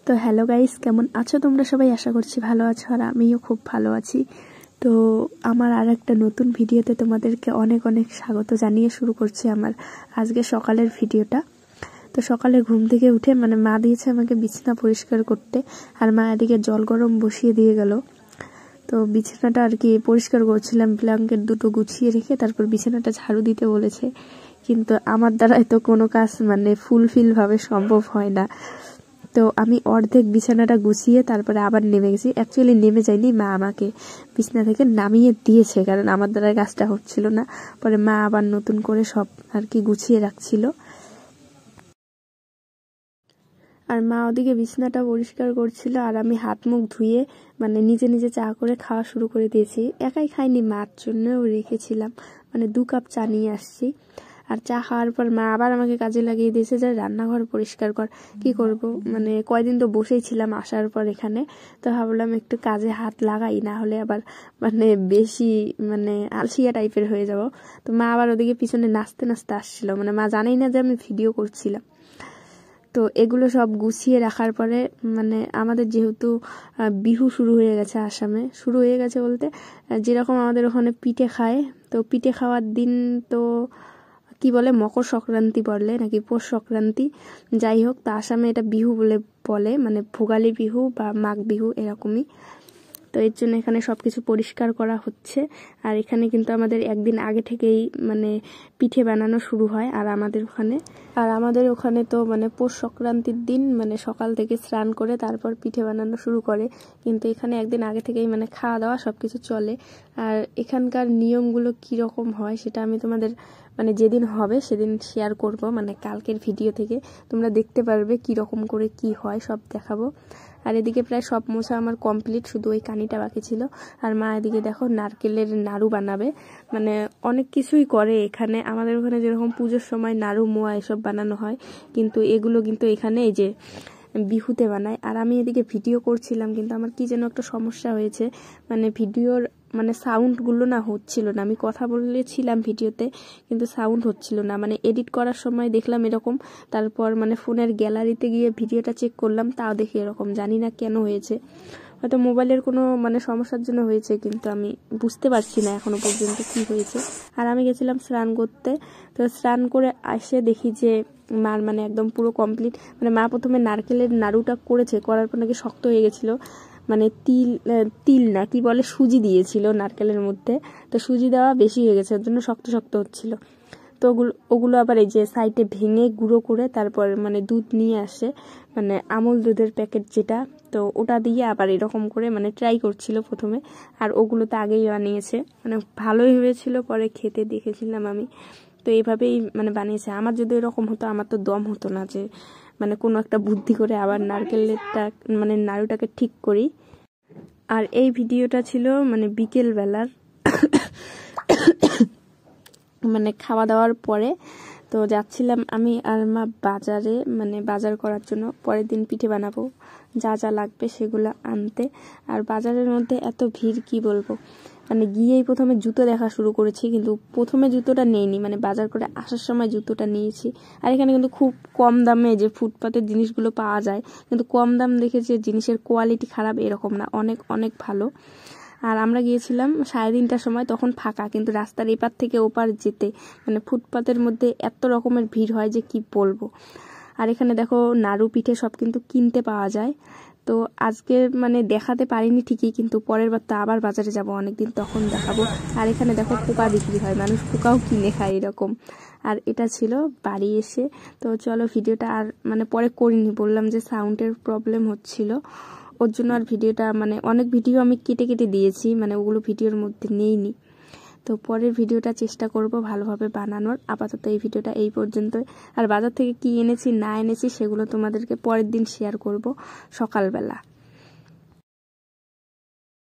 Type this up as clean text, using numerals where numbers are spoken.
তো hello guys, কেমন আছো তোমরা সবাই? আশা করছি ভালো আছো, আর আমিও খুব ভালো আছি। তো আমার আর একটা নতুন ভিডিওতে তোমাদেরকে অনেক অনেক স্বাগত জানিয়ে শুরু করছি আমার আজকে সকালের ভিডিওটা। তো সকালে ঘুম থেকে উঠে মা দিয়েছে আমাকে বিছানা পরিষ্কার করতে, আর মা এদিকে জল গরম বসিয়ে দিয়ে গেল। তো বিছানাটা আর কি পরিষ্কার করছিলাম, ব্ল্যাঙ্কেট দুটো গুছিয়ে রেখে তারপর বিছানাটা ঝাড়ু দিতে বলেছে। কিন্তু আমার দ্বারাই তো কোনো কাজ ফুলফিল ভাবে সম্ভব হয় না। তো আমি অর্ধেক বিছানাটা গুছিয়ে তারপরে আবার নেমে গেছি। অ্যাকচুয়ালি নেমে যাইনি, মা আমাকে বিছানা থেকে নামিয়ে দিয়েছে, কারণ আমার দ্বারা কাজটা হচ্ছিল না। পরে মা আবার নতুন করে সব আর কি গুছিয়ে রাখছিল, আর মা ওদিকে বিছানাটা পরিষ্কার করছিল, আর আমি হাত মুখ ধুয়ে নিজে নিজে চা করে খাওয়া শুরু করে দিয়েছি। একাই খাইনি, মার জন্যও রেখেছিলাম, 2 কাপ চা নিয়ে আসছি। আর চা খাওয়ার পর মা আবার আমাকে কাজে লাগিয়ে দিয়েছে যে রান্নাঘর পরিষ্কার কর। কি করব, কয়দিন তো বসেই ছিলাম আসার পর এখানে, তো ভাবলাম একটু কাজে হাত লাগাই, না হলে আবার বেশি আলসিয়া টাইপের হয়ে যাব। তো মা আবার ওদিকে পিছনে নাচতে নাচতে আসছিল, মা জানেই না যে আমি ভিডিও করছিলাম। তো এগুলো সব গুছিয়ে রাখার পরে আমাদের যেহেতু বিহু শুরু হয়ে গেছে, আসামে শুরু হয়ে গেছে বলতে যেরকম আমাদের ওখানে পিঠে খায়, তো পিঠে খাওয়ার দিন তো কি বলে মকর সংক্রান্তি বলে নাকি পৌষ সংক্রান্তি, যাই হোক, তো আসামে এটা বিহু বলে ভোগালী বিহু বা মাঘ বিহু এরকমই। তো এর জন্য এখানে সবকিছু পরিষ্কার করা হচ্ছে। আর এখানে কিন্তু আমাদের একদিন আগে থেকেই পিঠে বানানো শুরু হয়। আর আমাদের ওখানে তো পৌষ সংক্রান্তির দিন সকাল থেকে স্নান করে তারপর পিঠে বানানো শুরু করে, কিন্তু এখানে একদিন আগে থেকেই খাওয়া দাওয়া সবকিছু চলে। আর এখানকার নিয়মগুলো কিরকম হয় সেটা আমি তোমাদের যেদিন হবে সেদিন শেয়ার করব, কালকের ভিডিও থেকে তোমরা দেখতে পারবে কিরকম করে কি হয়, সব দেখাবো। আর এদিকে প্রায় সব মোছা আমার কমপ্লিট, শুধু ওই কানিটা বাকি ছিল। আর মা এদিকে দেখো নারকেলের নাড়ু বানাবে, অনেক কিছুই করে এখানে। আমাদের ওখানে যেরকম পুজোর সময় নাড়ু মোয়া এসব বানানো হয়, কিন্তু এগুলো কিন্তু এখানে এই যে বিহুতে বানায়। আর আমি এদিকে ভিডিও করছিলাম, কিন্তু আমার কি যেন একটা সমস্যা হয়েছে, ভিডিওর সাউন্ডগুলো না হচ্ছিল না। আমি কথা বলেছিলাম ভিডিওতে, কিন্তু সাউন্ড হচ্ছিল না। এডিট করার সময় দেখলাম এরকম, তারপর ফোনের গ্যালারিতে গিয়ে ভিডিওটা চেক করলাম, তাও দেখি এরকম। জানি না কেন হয়েছে, হয়তো মোবাইলের কোনো সমস্যার জন্য হয়েছে, কিন্তু আমি বুঝতে পারছি না এখনো পর্যন্ত কি হয়েছে। আর আমি গেছিলাম স্নান করতে, তো স্নান করে এসে দেখি যে মার একদম পুরো কমপ্লিট। মা প্রথমে নারকেলের নাড়ুটা করেছে, করার পর নাকি শক্ত হয়ে গেছিলো, তিল না কি বলে সুজি দিয়েছিল নারকেলের মধ্যে, তো সুজি দেওয়া বেশি হয়ে গেছে, ওর জন্য শক্ত শক্ত হচ্ছিল। তো ওগুলো আবার এই যে সাইডে ভেঙে গুঁড়ো করে তারপর দুধ নিয়ে আসে, আমুল দুধের প্যাকেট যেটা, তো ওটা দিয়ে আবার এরকম করে ট্রাই করছিল প্রথমে। আর ওগুলো তো আগেই বানিয়েছে, ভালোই হয়েছিল, পরে খেতে দেখেছিলাম আমি। তো এইভাবেই বানিয়েছে। আমার যদি এরকম হতো, আমার তো দম হতো না যে কোনো একটা বুদ্ধি করে আবার নারকেলেরটা নাড়ুটাকে ঠিক করি। আর এই ভিডিওটা ছিল বিকেল বেলার খাওয়া দাওয়ার পরে। তো যাচ্ছিলাম আমি আর মা বাজারে, বাজার করার জন্য, পরের দিন পিঠে বানাবো, যা যা লাগবে সেগুলো আনতে। আর বাজারের মধ্যে এত ভিড় কি বলবো, গিয়েই প্রথমে জুতো দেখা শুরু করেছি, কিন্তু প্রথমে জুতোটা নেইনি, বাজার করে আসার সময় জুতোটা নিয়েছি। আর এখানে কিন্তু খুব কম দামে যে ফুটপাতের জিনিসগুলো পাওয়া যায়, কিন্তু কম দাম দেখে যে জিনিসের কোয়ালিটি খারাপ এরকম না, অনেক অনেক ভালো। আর আমরা গিয়েছিলাম 3:30টার সময়, তখন ফাঁকা, কিন্তু রাস্তার এপার থেকে ওপার যেতে ফুটপাতের মধ্যে এত রকমের ভিড় হয় যে কি বলবো। আর এখানে দেখো নাড়ু পিঠে সব কিন্তু কিনতে পাওয়া যায়। তো আজকে দেখাতে পারিনি ঠিকই, কিন্তু পরের বার তো আবার বাজারে যাব অনেকদিন, তখন দেখাবো। আর এখানে দেখো পোকা বিক্রি হয়, মানুষ পোকাও কিনে খায় এরকম। আর এটা ছিল বাড়ি এসে। তো চলো ভিডিওটা আর পরে করিনি, বললাম যে সাউন্ডের প্রবলেম হচ্ছিল, ওর জন্য আর ভিডিওটা অনেক ভিডিও আমি কেটে কেটে দিয়েছি, ওগুলো ভিডিওর মধ্যে নেইনি। তো পরের ভিডিওটা চেষ্টা করব ভালোভাবে বানানোর। আপাতত এই ভিডিওটা এই পর্যন্তই। আর বাজার থেকে কি এনেছি না এনেছি সেগুলো তোমাদেরকে পরের দিন শেয়ার করব সকালবেলা।